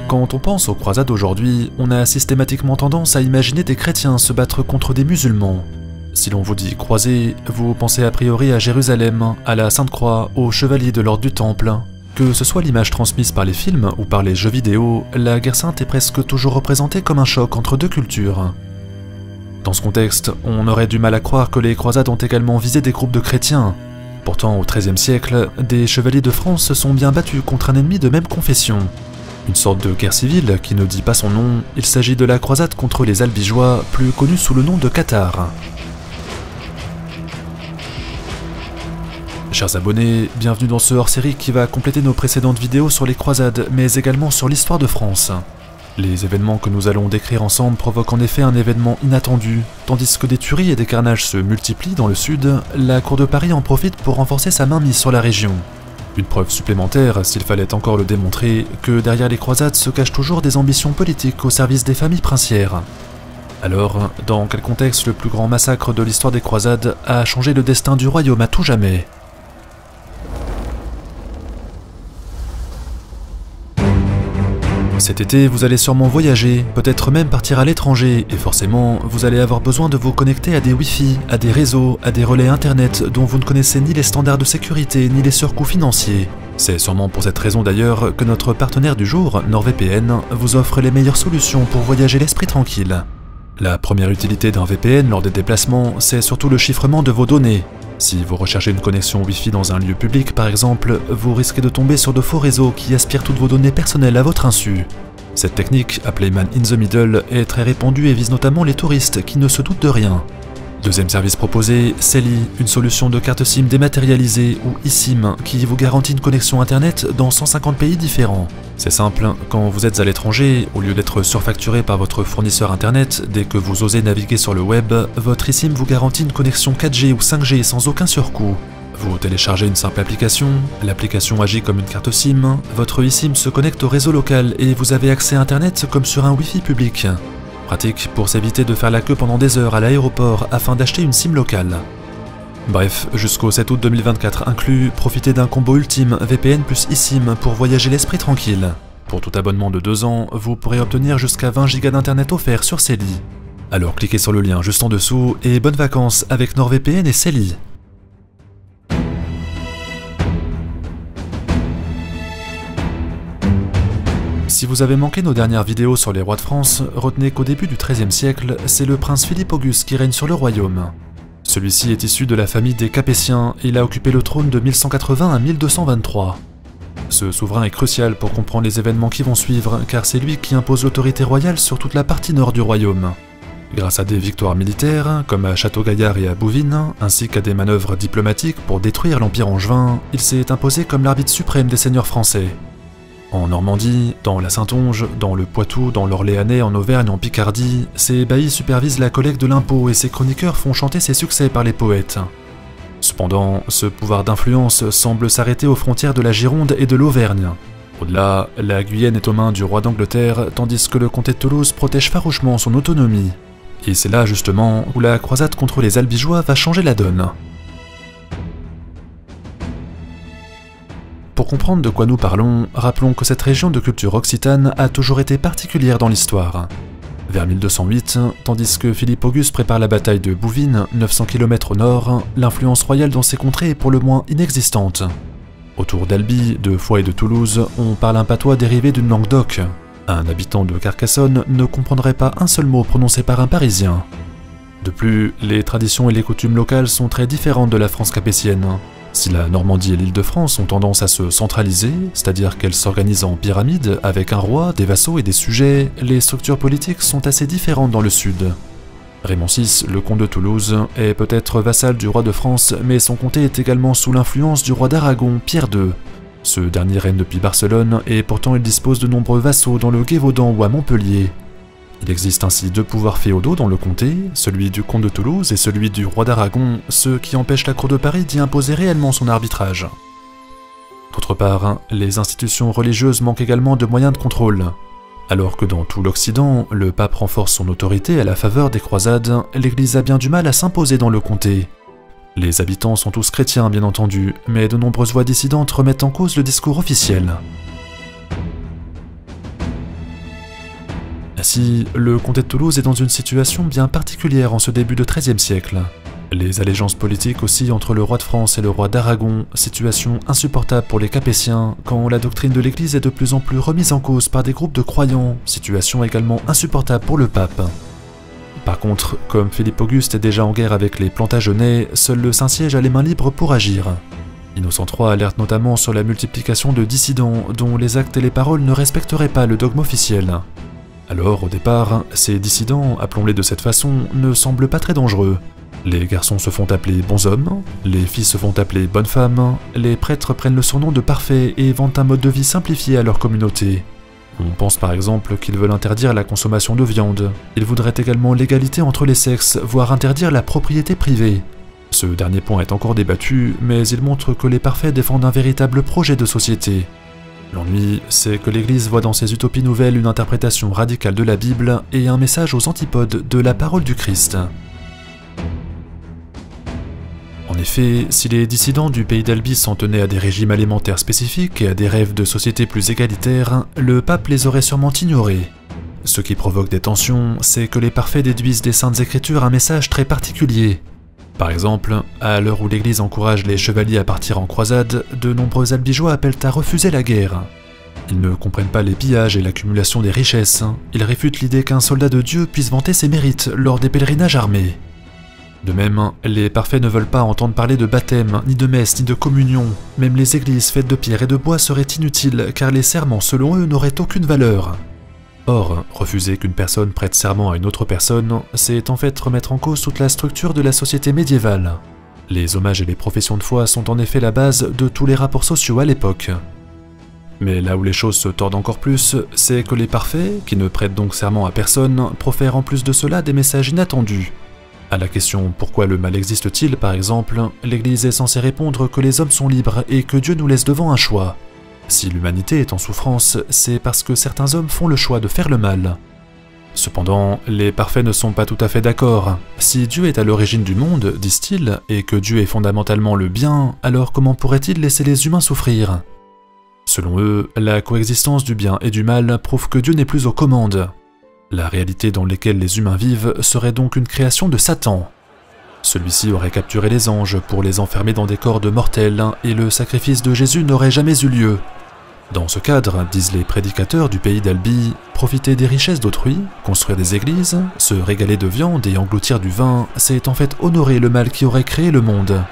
Quand on pense aux croisades aujourd'hui, on a systématiquement tendance à imaginer des chrétiens se battre contre des musulmans. Si l'on vous dit croisée, vous pensez a priori à Jérusalem, à la Sainte-Croix, aux chevaliers de l'ordre du Temple. Que ce soit l'image transmise par les films ou par les jeux vidéo, la guerre sainte est presque toujours représentée comme un choc entre deux cultures. Dans ce contexte, on aurait du mal à croire que les croisades ont également visé des groupes de chrétiens. Pourtant, au XIIIe siècle, des chevaliers de France se sont bien battus contre un ennemi de même confession. Une sorte de guerre civile qui ne dit pas son nom, il s'agit de la croisade contre les Albigeois, plus connue sous le nom de Cathares. Chers abonnés, bienvenue dans ce hors-série qui va compléter nos précédentes vidéos sur les croisades, mais également sur l'histoire de France. Les événements que nous allons décrire ensemble provoquent en effet un événement inattendu. Tandis que des tueries et des carnages se multiplient dans le sud, la cour de Paris en profite pour renforcer sa mainmise sur la région. Une preuve supplémentaire, s'il fallait encore le démontrer, que derrière les croisades se cachent toujours des ambitions politiques au service des familles princières. Alors, dans quel contexte le plus grand massacre de l'histoire des croisades a changé le destin du royaume à tout jamais ? Cet été, vous allez sûrement voyager, peut-être même partir à l'étranger, et forcément, vous allez avoir besoin de vous connecter à des Wi-Fi, à des réseaux, à des relais internet dont vous ne connaissez ni les standards de sécurité ni les surcoûts financiers. C'est sûrement pour cette raison d'ailleurs que notre partenaire du jour, NordVPN, vous offre les meilleures solutions pour voyager l'esprit tranquille. La première utilité d'un VPN lors des déplacements, c'est surtout le chiffrement de vos données. Si vous recherchez une connexion Wi-Fi dans un lieu public par exemple, vous risquez de tomber sur de faux réseaux qui aspirent toutes vos données personnelles à votre insu. Cette technique, appelée Man in the Middle, est très répandue et vise notamment les touristes qui ne se doutent de rien. Deuxième service proposé, Celi, une solution de carte SIM dématérialisée ou eSIM qui vous garantit une connexion internet dans 150 pays différents. C'est simple, quand vous êtes à l'étranger, au lieu d'être surfacturé par votre fournisseur internet, dès que vous osez naviguer sur le web, votre eSIM vous garantit une connexion 4G ou 5G sans aucun surcoût. Vous téléchargez une simple application, l'application agit comme une carte SIM, votre eSIM se connecte au réseau local et vous avez accès à internet comme sur un Wi-Fi public. Pratique pour s'éviter de faire la queue pendant des heures à l'aéroport afin d'acheter une SIM locale. Bref, jusqu'au 7 août 2024 inclus, profitez d'un combo ultime VPN plus eSIM pour voyager l'esprit tranquille. Pour tout abonnement de 2 ans, vous pourrez obtenir jusqu'à 20 Go d'internet offert sur Celi. Alors cliquez sur le lien juste en dessous et bonnes vacances avec NordVPN et Celi. Si vous avez manqué nos dernières vidéos sur les rois de France, retenez qu'au début du XIIIe siècle, c'est le prince Philippe Auguste qui règne sur le royaume. Celui-ci est issu de la famille des Capétiens et il a occupé le trône de 1180 à 1223. Ce souverain est crucial pour comprendre les événements qui vont suivre, car c'est lui qui impose l'autorité royale sur toute la partie nord du royaume. Grâce à des victoires militaires, comme à Château-Gaillard et à Bouvines, ainsi qu'à des manœuvres diplomatiques pour détruire l'Empire angevin, il s'est imposé comme l'arbitre suprême des seigneurs français. En Normandie, dans la Saintonge, dans le Poitou, dans l'Orléanais, en Auvergne, en Picardie, ses baillis supervisent la collecte de l'impôt et ses chroniqueurs font chanter ses succès par les poètes. Cependant, ce pouvoir d'influence semble s'arrêter aux frontières de la Gironde et de l'Auvergne. Au-delà, la Guyenne est aux mains du roi d'Angleterre, tandis que le comté de Toulouse protège farouchement son autonomie. Et c'est là justement où la croisade contre les Albigeois va changer la donne. Pour comprendre de quoi nous parlons, rappelons que cette région de culture occitane a toujours été particulière dans l'histoire. Vers 1208, tandis que Philippe Auguste prépare la bataille de Bouvines, 900 km au nord, l'influence royale dans ces contrées est pour le moins inexistante. Autour d'Albi, de Foix et de Toulouse, on parle un patois dérivé d'une langue d'oc. Un habitant de Carcassonne ne comprendrait pas un seul mot prononcé par un Parisien. De plus, les traditions et les coutumes locales sont très différentes de la France capétienne. Si la Normandie et l'Île-de-France ont tendance à se centraliser, c'est-à-dire qu'elles s'organisent en pyramide avec un roi, des vassaux et des sujets, les structures politiques sont assez différentes dans le sud. Raymond VI, le comte de Toulouse, est peut-être vassal du roi de France, mais son comté est également sous l'influence du roi d'Aragon, Pierre II. Ce dernier règne depuis Barcelone et pourtant il dispose de nombreux vassaux dans le Gévaudan ou à Montpellier. Il existe ainsi 2 pouvoirs féodaux dans le comté, celui du comte de Toulouse et celui du roi d'Aragon, ce qui empêche la cour de Paris d'y imposer réellement son arbitrage. D'autre part, les institutions religieuses manquent également de moyens de contrôle. Alors que dans tout l'Occident, le pape renforce son autorité à la faveur des croisades, l'Église a bien du mal à s'imposer dans le comté. Les habitants sont tous chrétiens bien entendu, mais de nombreuses voix dissidentes remettent en cause le discours officiel. Ainsi, le comté de Toulouse est dans une situation bien particulière en ce début de XIIIe siècle. Les allégeances politiques oscillent entre le roi de France et le roi d'Aragon, situation insupportable pour les Capétiens, quand la doctrine de l'Église est de plus en plus remise en cause par des groupes de croyants, situation également insupportable pour le pape. Par contre, comme Philippe Auguste est déjà en guerre avec les Plantagenets, seul le Saint-Siège a les mains libres pour agir. Innocent III alerte notamment sur la multiplication de dissidents dont les actes et les paroles ne respecteraient pas le dogme officiel. Alors, au départ, ces dissidents, appelons-les de cette façon, ne semblent pas très dangereux. Les garçons se font appeler bons hommes, les filles se font appeler bonnes femmes, les prêtres prennent le surnom de parfaits et vantent un mode de vie simplifié à leur communauté. On pense par exemple qu'ils veulent interdire la consommation de viande. Ils voudraient également l'égalité entre les sexes, voire interdire la propriété privée. Ce dernier point est encore débattu, mais il montre que les parfaits défendent un véritable projet de société. L'ennui, c'est que l'Église voit dans ces utopies nouvelles une interprétation radicale de la Bible et un message aux antipodes de la parole du Christ. En effet, si les dissidents du pays d'Albi s'en tenaient à des régimes alimentaires spécifiques et à des rêves de société plus égalitaires, le pape les aurait sûrement ignorés. Ce qui provoque des tensions, c'est que les parfaits déduisent des Saintes Écritures un message très particulier. Par exemple, à l'heure où l'Église encourage les chevaliers à partir en croisade, de nombreux albigeois appellent à refuser la guerre. Ils ne comprennent pas les pillages et l'accumulation des richesses, ils réfutent l'idée qu'un soldat de Dieu puisse vanter ses mérites lors des pèlerinages armés. De même, les parfaits ne veulent pas entendre parler de baptême, ni de messe, ni de communion. Même les églises faites de pierre et de bois seraient inutiles, car les serments, selon eux, n'auraient aucune valeur. Or, refuser qu'une personne prête serment à une autre personne, c'est en fait remettre en cause toute la structure de la société médiévale. Les hommages et les professions de foi sont en effet la base de tous les rapports sociaux à l'époque. Mais là où les choses se tordent encore plus, c'est que les parfaits, qui ne prêtent donc serment à personne, profèrent en plus de cela des messages inattendus. À la question « Pourquoi le mal existe-t-il » par exemple, l'Église est censée répondre que les hommes sont libres et que Dieu nous laisse devant un choix. Si l'humanité est en souffrance, c'est parce que certains hommes font le choix de faire le mal. Cependant, les parfaits ne sont pas tout à fait d'accord. Si Dieu est à l'origine du monde, disent-ils, et que Dieu est fondamentalement le bien, alors comment pourrait-il laisser les humains souffrir ? Selon eux, la coexistence du bien et du mal prouve que Dieu n'est plus aux commandes. La réalité dans laquelle les humains vivent serait donc une création de Satan. Celui-ci aurait capturé les anges pour les enfermer dans des corps de mortels et le sacrifice de Jésus n'aurait jamais eu lieu. Dans ce cadre, disent les prédicateurs du pays d'Albi, profiter des richesses d'autrui, construire des églises, se régaler de viande et engloutir du vin, c'est en fait honorer le mal qui aurait créé le monde.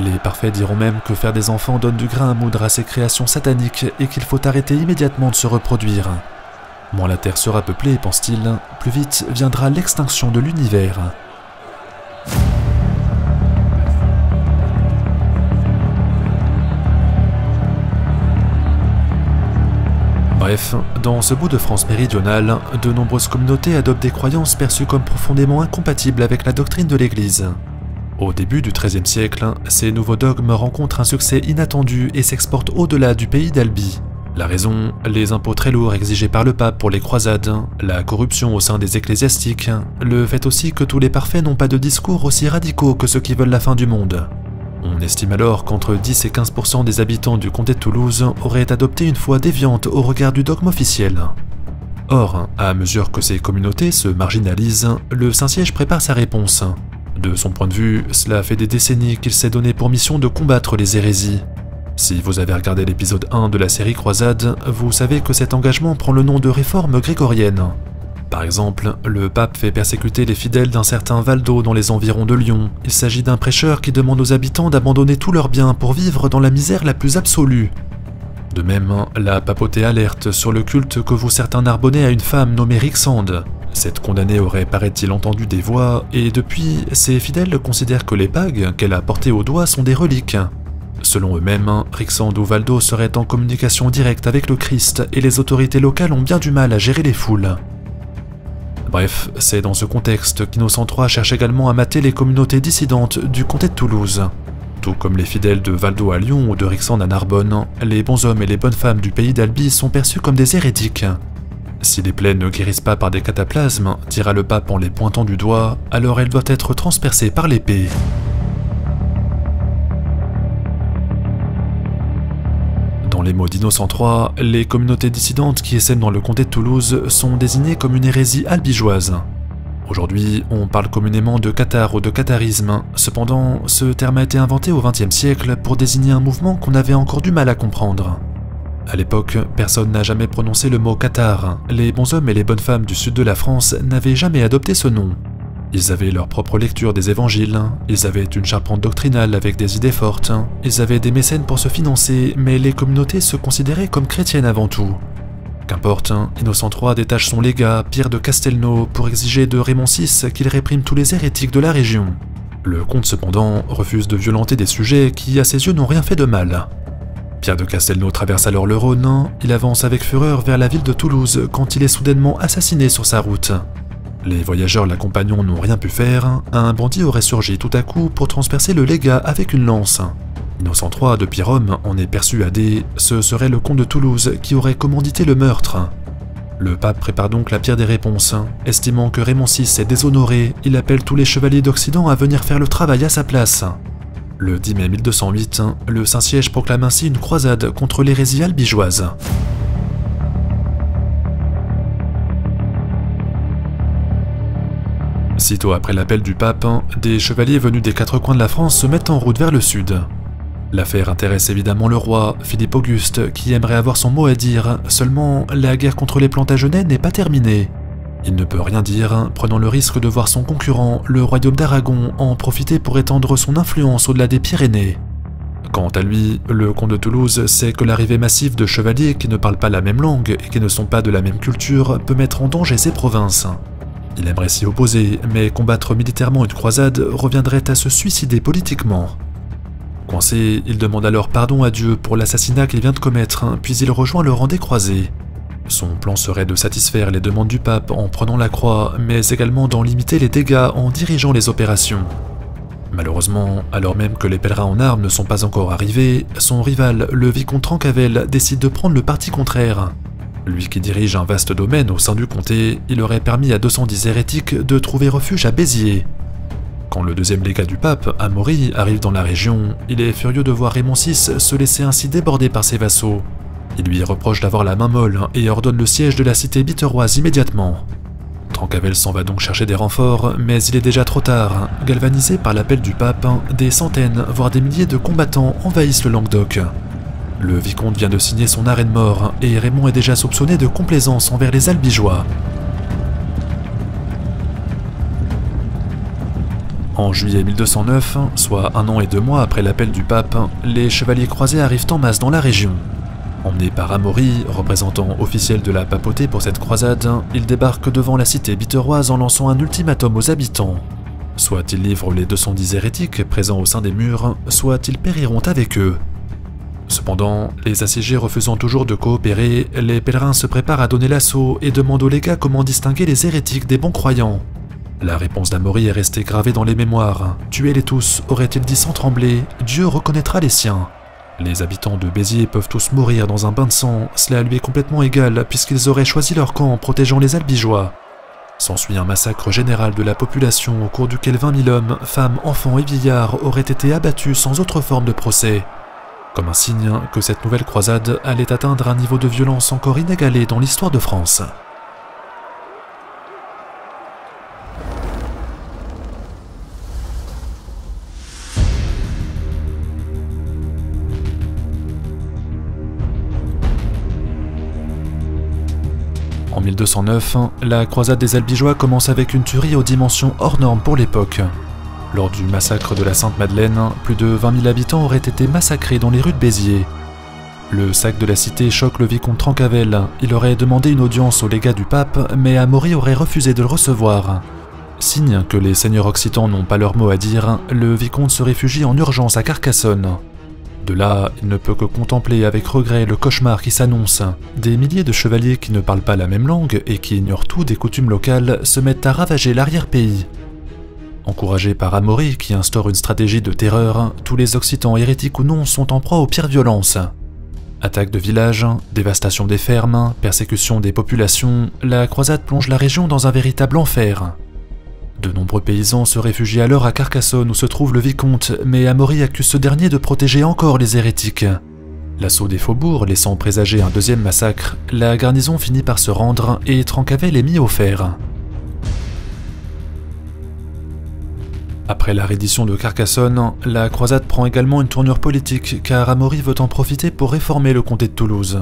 Les parfaits diront même que faire des enfants donne du grain à moudre à ces créations sataniques et qu'il faut arrêter immédiatement de se reproduire. Moins la Terre sera peuplée, pense-t-il, plus vite viendra l'extinction de l'univers. Bref, dans ce bout de France méridionale, de nombreuses communautés adoptent des croyances perçues comme profondément incompatibles avec la doctrine de l'Église. Au début du XIIIe siècle, ces nouveaux dogmes rencontrent un succès inattendu et s'exportent au-delà du pays d'Albi. La raison, les impôts très lourds exigés par le pape pour les croisades, la corruption au sein des ecclésiastiques, le fait aussi que tous les parfaits n'ont pas de discours aussi radicaux que ceux qui veulent la fin du monde. On estime alors qu'entre 10 et 15% des habitants du comté de Toulouse auraient adopté une foi déviante au regard du dogme officiel. Or, à mesure que ces communautés se marginalisent, le Saint-Siège prépare sa réponse. De son point de vue, cela fait des décennies qu'il s'est donné pour mission de combattre les hérésies. Si vous avez regardé l'épisode 1 de la série Croisade, vous savez que cet engagement prend le nom de réforme grégorienne. Par exemple, le pape fait persécuter les fidèles d'un certain Valdo dans les environs de Lyon. Il s'agit d'un prêcheur qui demande aux habitants d'abandonner tous leurs biens pour vivre dans la misère la plus absolue. De même, la papauté alerte sur le culte que voue certains Narbonnais à une femme nommée Rixande. Cette condamnée aurait, paraît-il, entendu des voix, et depuis, ces fidèles considèrent que les bagues qu'elle a portées au doigt sont des reliques. Selon eux-mêmes, Rixande ou Valdo seraient en communication directe avec le Christ et les autorités locales ont bien du mal à gérer les foules. Bref, c'est dans ce contexte qu'Innocent III cherche également à mater les communautés dissidentes du comté de Toulouse. Tout comme les fidèles de Valdo à Lyon ou de Rixande à Narbonne, les bons hommes et les bonnes femmes du pays d'Albi sont perçus comme des hérétiques. Si les plaies ne guérissent pas par des cataplasmes, dira le pape en les pointant du doigt, alors elles doivent être transpercées par l'épée. Dans Dans les mots d'Innocent III, les communautés dissidentes qui essaiment dans le comté de Toulouse sont désignées comme une hérésie albigeoise. Aujourd'hui, on parle communément de cathare ou de catharisme, cependant, ce terme a été inventé au XXe siècle pour désigner un mouvement qu'on avait encore du mal à comprendre. À l'époque, personne n'a jamais prononcé le mot cathare, les bons hommes et les bonnes femmes du sud de la France n'avaient jamais adopté ce nom. Ils avaient leur propre lecture des évangiles, ils avaient une charpente doctrinale avec des idées fortes, ils avaient des mécènes pour se financer, mais les communautés se considéraient comme chrétiennes avant tout. Qu'importe, Innocent III détache son légat, Pierre de Castelnau, pour exiger de Raymond VI qu'il réprime tous les hérétiques de la région. Le comte cependant refuse de violenter des sujets qui, à ses yeux, n'ont rien fait de mal. Pierre de Castelnau traverse alors le Rhône, il avance avec fureur vers la ville de Toulouse quand il est soudainement assassiné sur sa route. Les voyageurs l'accompagnant n'ont rien pu faire, un bandit aurait surgi tout à coup pour transpercer le légat avec une lance. Innocent III, depuis Rome, en est persuadé, ce serait le comte de Toulouse qui aurait commandité le meurtre. Le pape prépare donc la pire des réponses. Estimant que Raymond VI est déshonoré, il appelle tous les chevaliers d'Occident à venir faire le travail à sa place. Le 10 mai 1208, le Saint-Siège proclame ainsi une croisade contre l'hérésie albigeoise. Sitôt après l'appel du pape, des chevaliers venus des quatre coins de la France se mettent en route vers le sud. L'affaire intéresse évidemment le roi, Philippe Auguste, qui aimerait avoir son mot à dire, seulement la guerre contre les Plantagenets n'est pas terminée. Il ne peut rien dire, prenant le risque de voir son concurrent, le royaume d'Aragon, en profiter pour étendre son influence au-delà des Pyrénées. Quant à lui, le comte de Toulouse sait que l'arrivée massive de chevaliers qui ne parlent pas la même langue et qui ne sont pas de la même culture peut mettre en danger ses provinces. Il aimerait s'y opposer, mais combattre militairement une croisade reviendrait à se suicider politiquement. Coincé, il demande alors pardon à Dieu pour l'assassinat qu'il vient de commettre, puis il rejoint le rang des croisés. Son plan serait de satisfaire les demandes du pape en prenant la croix, mais également d'en limiter les dégâts en dirigeant les opérations. Malheureusement, alors même que les pèlerins en armes ne sont pas encore arrivés, son rival, le vicomte Trencavel, décide de prendre le parti contraire. Lui qui dirige un vaste domaine au sein du comté, il aurait permis à 210 hérétiques de trouver refuge à Béziers. Quand le deuxième légat du pape, Amaury, arrive dans la région, il est furieux de voir Raymond VI se laisser ainsi déborder par ses vassaux. Il lui reproche d'avoir la main molle et ordonne le siège de la cité biterroise immédiatement. Trencavel s'en va donc chercher des renforts, mais il est déjà trop tard. Galvanisé par l'appel du pape, des centaines, voire des milliers de combattants envahissent le Languedoc. Le vicomte vient de signer son arrêt de mort et Raymond est déjà soupçonné de complaisance envers les albigeois. En juillet 1209, soit 1 an et 2 mois après l'appel du pape, les chevaliers croisés arrivent en masse dans la région. Emmenés par Amaury, représentant officiel de la papauté pour cette croisade, ils débarquent devant la cité biterroise en lançant un ultimatum aux habitants. Soit ils livrent les 210 hérétiques présents au sein des murs, soit ils périront avec eux. Cependant, les assiégés refusant toujours de coopérer, les pèlerins se préparent à donner l'assaut et demandent aux légats comment distinguer les hérétiques des bons croyants. La réponse d'Amaury est restée gravée dans les mémoires. « Tuez-les tous », aurait-il dit sans trembler, « Dieu reconnaîtra les siens ». Les habitants de Béziers peuvent tous mourir dans un bain de sang, cela lui est complètement égal puisqu'ils auraient choisi leur camp en protégeant les albigeois. S'ensuit un massacre général de la population au cours duquel 20 000 hommes, femmes, enfants et vieillards auraient été abattus sans autre forme de procès. Comme un signe que cette nouvelle croisade allait atteindre un niveau de violence encore inégalé dans l'histoire de France. En 1209, la croisade des albigeois commence avec une tuerie aux dimensions hors normes pour l'époque. Lors du massacre de la Sainte-Madeleine, plus de 20 000 habitants auraient été massacrés dans les rues de Béziers. Le sac de la cité choque le vicomte Trencavel. Il aurait demandé une audience au légat du pape, mais Amaury aurait refusé de le recevoir. Signe que les seigneurs occitans n'ont pas leur mot à dire, le vicomte se réfugie en urgence à Carcassonne. De là, il ne peut que contempler avec regret le cauchemar qui s'annonce. Des milliers de chevaliers qui ne parlent pas la même langue et qui ignorent tout des coutumes locales se mettent à ravager l'arrière-pays. Encouragés par Amaury qui instaure une stratégie de terreur, tous les Occitans, hérétiques ou non, sont en proie aux pires violences. Attaques de villages, dévastation des fermes, persécution des populations, la croisade plonge la région dans un véritable enfer. De nombreux paysans se réfugient alors à Carcassonne où se trouve le vicomte, mais Amaury accuse ce dernier de protéger encore les hérétiques. L'assaut des faubourgs laissant présager un deuxième massacre, la garnison finit par se rendre et Trencavel est mis au fer. Après la reddition de Carcassonne, la croisade prend également une tournure politique car Amaury veut en profiter pour réformer le comté de Toulouse.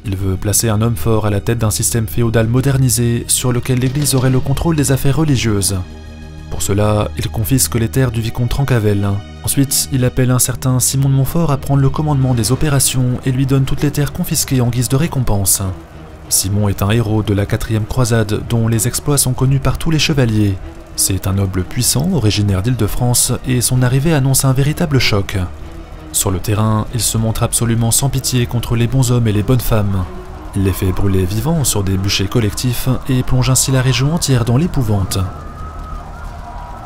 Il veut placer un homme fort à la tête d'un système féodal modernisé sur lequel l'Église aurait le contrôle des affaires religieuses. Pour cela, il confisque les terres du vicomte Trencavel. Ensuite, il appelle un certain Simon de Montfort à prendre le commandement des opérations et lui donne toutes les terres confisquées en guise de récompense. Simon est un héros de la 4e croisade dont les exploits sont connus par tous les chevaliers. C'est un noble puissant, originaire d'Île-de-France, et son arrivée annonce un véritable choc. Sur le terrain, il se montre absolument sans pitié contre les bons hommes et les bonnes femmes. Il les fait brûler vivants sur des bûchers collectifs et plonge ainsi la région entière dans l'épouvante.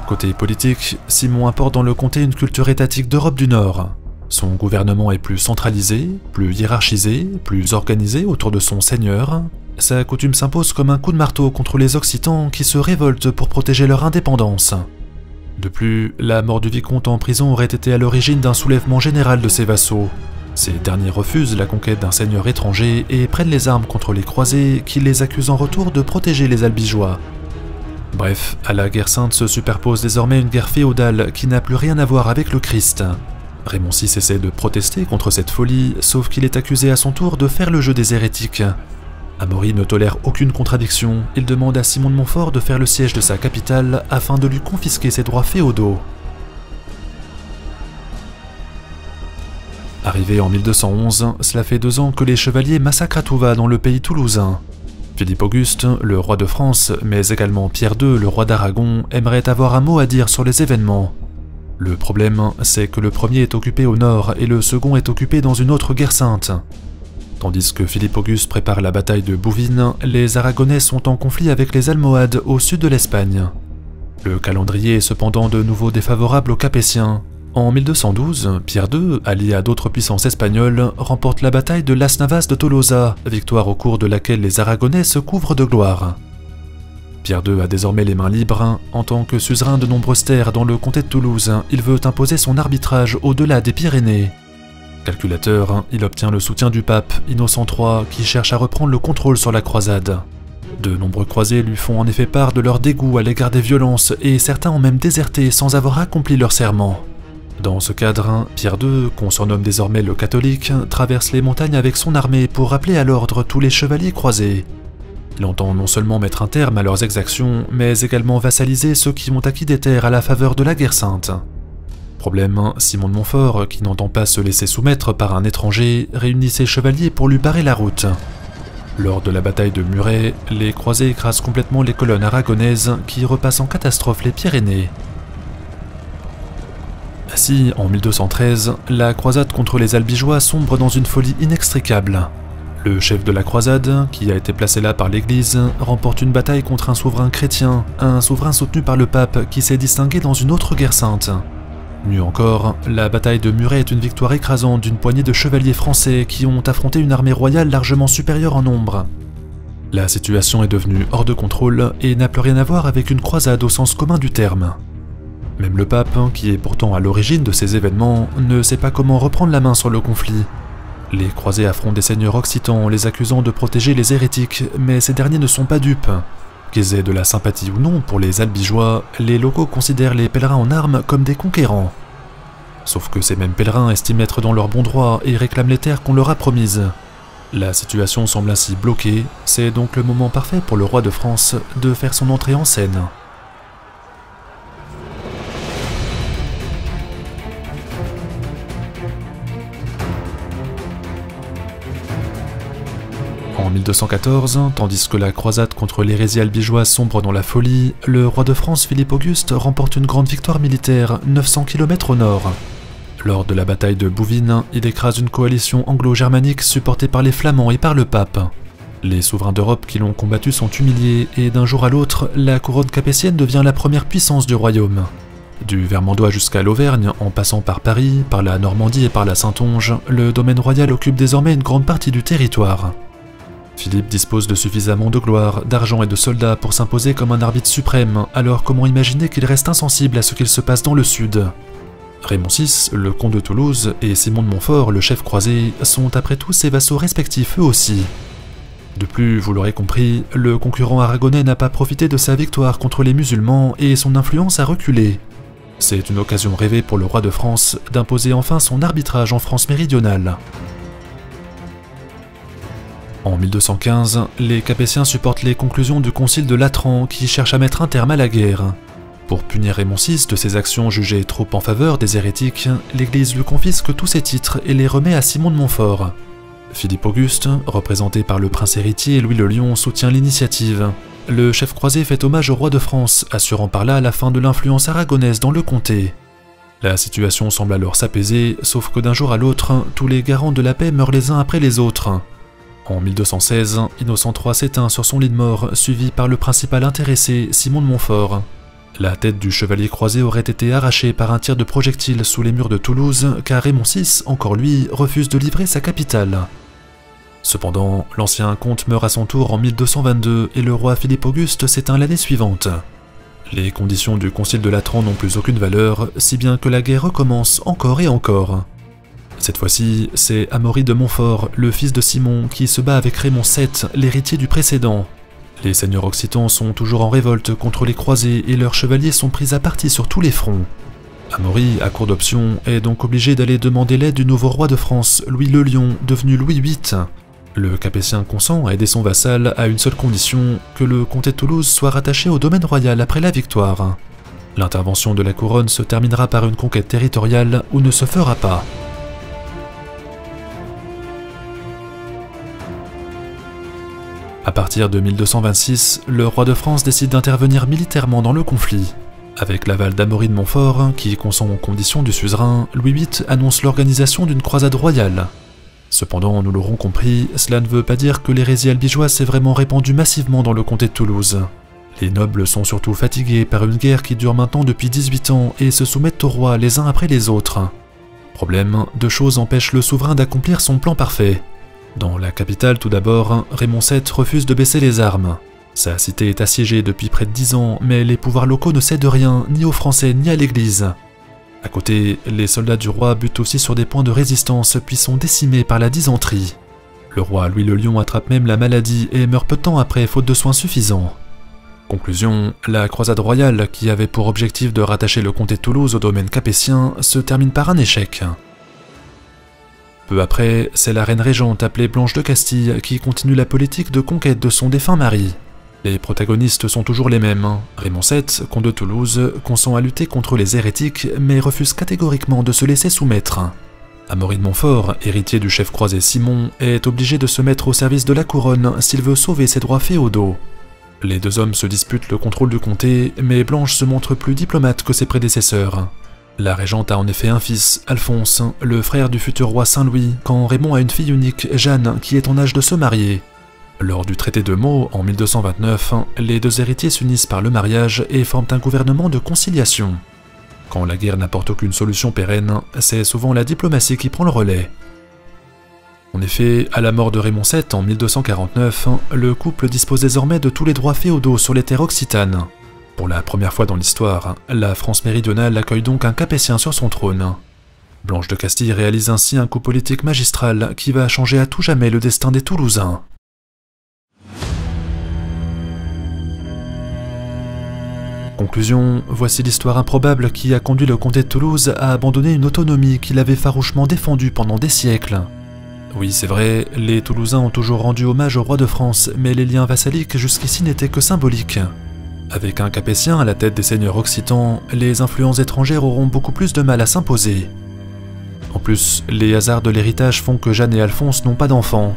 Côté politique, Simon apporte dans le comté une culture étatique d'Europe du Nord. Son gouvernement est plus centralisé, plus hiérarchisé, plus organisé autour de son seigneur. Sa coutume s'impose comme un coup de marteau contre les Occitans qui se révoltent pour protéger leur indépendance. De plus, la mort du vicomte en prison aurait été à l'origine d'un soulèvement général de ses vassaux. Ces derniers refusent la conquête d'un seigneur étranger et prennent les armes contre les croisés qui les accusent en retour de protéger les albigeois. Bref, à la guerre sainte se superpose désormais une guerre féodale qui n'a plus rien à voir avec le Christ. Raymond VI essaie de protester contre cette folie, sauf qu'il est accusé à son tour de faire le jeu des hérétiques. Amaury ne tolère aucune contradiction, il demande à Simon de Montfort de faire le siège de sa capitale afin de lui confisquer ses droits féodaux. Arrivé en 1211, cela fait 2 ans que les chevaliers massacrent à tout va dans le pays toulousain. Philippe Auguste, le roi de France, mais également Pierre II, le roi d'Aragon, aimerait avoir un mot à dire sur les événements. Le problème, c'est que le premier est occupé au nord et le second est occupé dans une autre guerre sainte. Tandis que Philippe Auguste prépare la bataille de Bouvines, les Aragonais sont en conflit avec les Almohades au sud de l'Espagne. Le calendrier est cependant de nouveau défavorable aux Capétiens. En 1212, Pierre II, allié à d'autres puissances espagnoles, remporte la bataille de Las Navas de Tolosa, victoire au cours de laquelle les Aragonais se couvrent de gloire. Pierre II a désormais les mains libres. En tant que suzerain de nombreuses terres dans le comté de Toulouse, il veut imposer son arbitrage au-delà des Pyrénées. Calculateur, il obtient le soutien du pape, Innocent III, qui cherche à reprendre le contrôle sur la croisade. De nombreux croisés lui font en effet part de leur dégoût à l'égard des violences et certains ont même déserté sans avoir accompli leur serment. Dans ce cadre, Pierre II, qu'on surnomme désormais le catholique, traverse les montagnes avec son armée pour rappeler à l'ordre tous les chevaliers croisés. Il entend non seulement mettre un terme à leurs exactions, mais également vassaliser ceux qui ont acquis des terres à la faveur de la guerre sainte. Problème, Simon de Montfort, qui n'entend pas se laisser soumettre par un étranger, réunit ses chevaliers pour lui barrer la route. Lors de la bataille de Muret, les croisés écrasent complètement les colonnes aragonaises qui repassent en catastrophe les Pyrénées. Ainsi, en 1213, la croisade contre les albigeois sombre dans une folie inextricable. Le chef de la croisade, qui a été placé là par l'Église, remporte une bataille contre un souverain chrétien, un souverain soutenu par le pape qui s'est distingué dans une autre guerre sainte. Mieux encore, la bataille de Muret est une victoire écrasante d'une poignée de chevaliers français qui ont affronté une armée royale largement supérieure en nombre. La situation est devenue hors de contrôle et n'a plus rien à voir avec une croisade au sens commun du terme. Même le pape, qui est pourtant à l'origine de ces événements, ne sait pas comment reprendre la main sur le conflit. Les croisés affrontent des seigneurs occitans en les accusant de protéger les hérétiques, mais ces derniers ne sont pas dupes. Qu'ils aient de la sympathie ou non pour les albigeois, les locaux considèrent les pèlerins en armes comme des conquérants. Sauf que ces mêmes pèlerins estiment être dans leur bon droit et réclament les terres qu'on leur a promises. La situation semble ainsi bloquée, c'est donc le moment parfait pour le roi de France de faire son entrée en scène. En 1214, tandis que la croisade contre l'hérésie albigeoise sombre dans la folie, le roi de France Philippe Auguste remporte une grande victoire militaire 900 km au nord. Lors de la bataille de Bouvines, il écrase une coalition anglo-germanique supportée par les Flamands et par le pape. Les souverains d'Europe qui l'ont combattu sont humiliés et d'un jour à l'autre, la couronne capétienne devient la première puissance du royaume. Du Vermandois jusqu'à l'Auvergne, en passant par Paris, par la Normandie et par la Saintonge, le domaine royal occupe désormais une grande partie du territoire. Philippe dispose de suffisamment de gloire, d'argent et de soldats pour s'imposer comme un arbitre suprême, alors comment imaginer qu'il reste insensible à ce qu'il se passe dans le sud? Raymond VI, le comte de Toulouse, et Simon de Montfort, le chef croisé, sont après tout ses vassaux respectifs eux aussi. De plus, vous l'aurez compris, le concurrent aragonais n'a pas profité de sa victoire contre les musulmans et son influence a reculé. C'est une occasion rêvée pour le roi de France d'imposer enfin son arbitrage en France méridionale. En 1215, les Capétiens supportent les conclusions du concile de Latran qui cherche à mettre un terme à la guerre. Pour punir Raymond VI de ses actions jugées trop en faveur des hérétiques, l'Église lui confisque tous ses titres et les remet à Simon de Montfort. Philippe Auguste, représenté par le prince héritier Louis le Lion, soutient l'initiative. Le chef croisé fait hommage au roi de France, assurant par là la fin de l'influence aragonaise dans le comté. La situation semble alors s'apaiser, sauf que d'un jour à l'autre, tous les garants de la paix meurent les uns après les autres. En 1216, Innocent III s'éteint sur son lit de mort, suivi par le principal intéressé, Simon de Montfort. La tête du chevalier croisé aurait été arrachée par un tir de projectile sous les murs de Toulouse, car Raymond VI, encore lui, refuse de livrer sa capitale. Cependant, l'ancien comte meurt à son tour en 1222 et le roi Philippe Auguste s'éteint l'année suivante. Les conditions du concile de Latran n'ont plus aucune valeur, si bien que la guerre recommence encore et encore. Cette fois-ci, c'est Amaury de Montfort, le fils de Simon, qui se bat avec Raymond VII, l'héritier du précédent. Les seigneurs occitans sont toujours en révolte contre les croisés et leurs chevaliers sont pris à partie sur tous les fronts. Amaury, à court d'options, est donc obligé d'aller demander l'aide du nouveau roi de France, Louis le Lion, devenu Louis VIII. Le Capétien consent à aider son vassal à une seule condition, que le comté de Toulouse soit rattaché au domaine royal après la victoire. L'intervention de la couronne se terminera par une conquête territoriale ou ne se fera pas. À partir de 1226, le roi de France décide d'intervenir militairement dans le conflit. Avec l'aval d'Amaury de Montfort, qui consent aux conditions du suzerain, Louis VIII annonce l'organisation d'une croisade royale. Cependant, nous l'aurons compris, cela ne veut pas dire que l'hérésie albigeoise s'est vraiment répandue massivement dans le comté de Toulouse. Les nobles sont surtout fatigués par une guerre qui dure maintenant depuis 18 ans et se soumettent au roi les uns après les autres. Problème, deux choses empêchent le souverain d'accomplir son plan parfait. Dans la capitale tout d'abord, Raymond VII refuse de baisser les armes. Sa cité est assiégée depuis près de 10 ans, mais les pouvoirs locaux ne cèdent rien, ni aux Français ni à l'Église. À côté, les soldats du roi butent aussi sur des points de résistance puis sont décimés par la dysenterie. Le roi Louis le Lion attrape même la maladie et meurt peu de temps après faute de soins suffisants. Conclusion, la croisade royale, qui avait pour objectif de rattacher le comté de Toulouse au domaine capétien, se termine par un échec. Peu après, c'est la reine régente appelée Blanche de Castille qui continue la politique de conquête de son défunt mari. Les protagonistes sont toujours les mêmes. Raymond VII, comte de Toulouse, consent à lutter contre les hérétiques, mais refuse catégoriquement de se laisser soumettre. Amaury de Montfort, héritier du chef croisé Simon, est obligé de se mettre au service de la couronne s'il veut sauver ses droits féodaux. Les deux hommes se disputent le contrôle du comté, mais Blanche se montre plus diplomate que ses prédécesseurs. La régente a en effet un fils, Alphonse, le frère du futur roi Saint-Louis, quand Raymond a une fille unique, Jeanne, qui est en âge de se marier. Lors du traité de Meaux, en 1229, les deux héritiers s'unissent par le mariage et forment un gouvernement de conciliation. Quand la guerre n'apporte aucune solution pérenne, c'est souvent la diplomatie qui prend le relais. En effet, à la mort de Raymond VII en 1249, le couple dispose désormais de tous les droits féodaux sur les terres occitanes. Pour la première fois dans l'histoire, la France méridionale accueille donc un Capétien sur son trône. Blanche de Castille réalise ainsi un coup politique magistral qui va changer à tout jamais le destin des Toulousains. Conclusion, voici l'histoire improbable qui a conduit le comté de Toulouse à abandonner une autonomie qu'il avait farouchement défendue pendant des siècles. Oui, c'est vrai, les Toulousains ont toujours rendu hommage au roi de France, mais les liens vassaliques jusqu'ici n'étaient que symboliques. Avec un Capétien à la tête des seigneurs occitans, les influences étrangères auront beaucoup plus de mal à s'imposer. En plus, les hasards de l'héritage font que Jeanne et Alphonse n'ont pas d'enfants.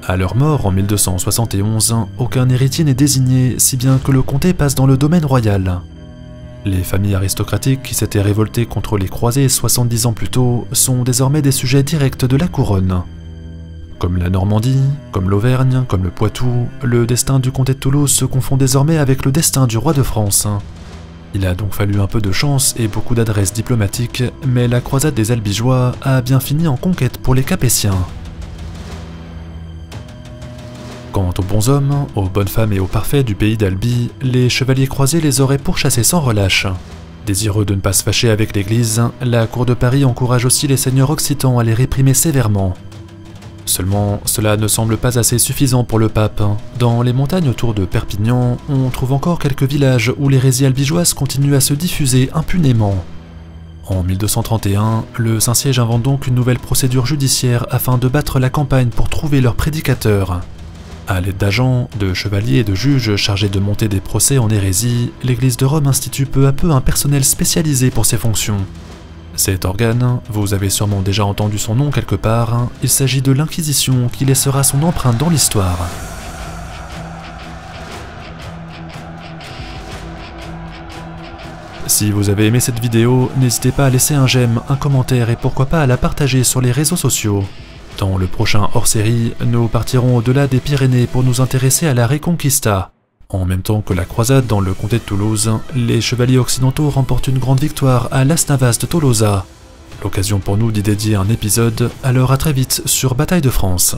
À leur mort en 1271, aucun héritier n'est désigné, si bien que le comté passe dans le domaine royal. Les familles aristocratiques qui s'étaient révoltées contre les croisés 70 ans plus tôt sont désormais des sujets directs de la couronne. Comme la Normandie, comme l'Auvergne, comme le Poitou, le destin du comté de Toulouse se confond désormais avec le destin du roi de France. Il a donc fallu un peu de chance et beaucoup d'adresse diplomatique, mais la croisade des Albigeois a bien fini en conquête pour les Capétiens. Quant aux bons hommes, aux bonnes femmes et aux parfaits du pays d'Albi, les chevaliers croisés les auraient pourchassés sans relâche. Désireux de ne pas se fâcher avec l'Église, la cour de Paris encourage aussi les seigneurs occitans à les réprimer sévèrement. Seulement, cela ne semble pas assez suffisant pour le pape. Dans les montagnes autour de Perpignan, on trouve encore quelques villages où l'hérésie albigeoise continue à se diffuser impunément. En 1231, le Saint-Siège invente donc une nouvelle procédure judiciaire afin de battre la campagne pour trouver leur prédicateur. À l'aide d'agents, de chevaliers et de juges chargés de monter des procès en hérésie, l'Église de Rome institue peu à peu un personnel spécialisé pour ces fonctions. Cet organe, vous avez sûrement déjà entendu son nom quelque part, il s'agit de l'Inquisition qui laissera son empreinte dans l'histoire. Si vous avez aimé cette vidéo, n'hésitez pas à laisser un j'aime, un commentaire et pourquoi pas à la partager sur les réseaux sociaux. Dans le prochain hors-série, nous partirons au-delà des Pyrénées pour nous intéresser à la Reconquista. En même temps que la croisade dans le comté de Toulouse, les chevaliers occidentaux remportent une grande victoire à Las Navas de Tolosa. L'occasion pour nous d'y dédier un épisode, alors à très vite sur Bataille de France.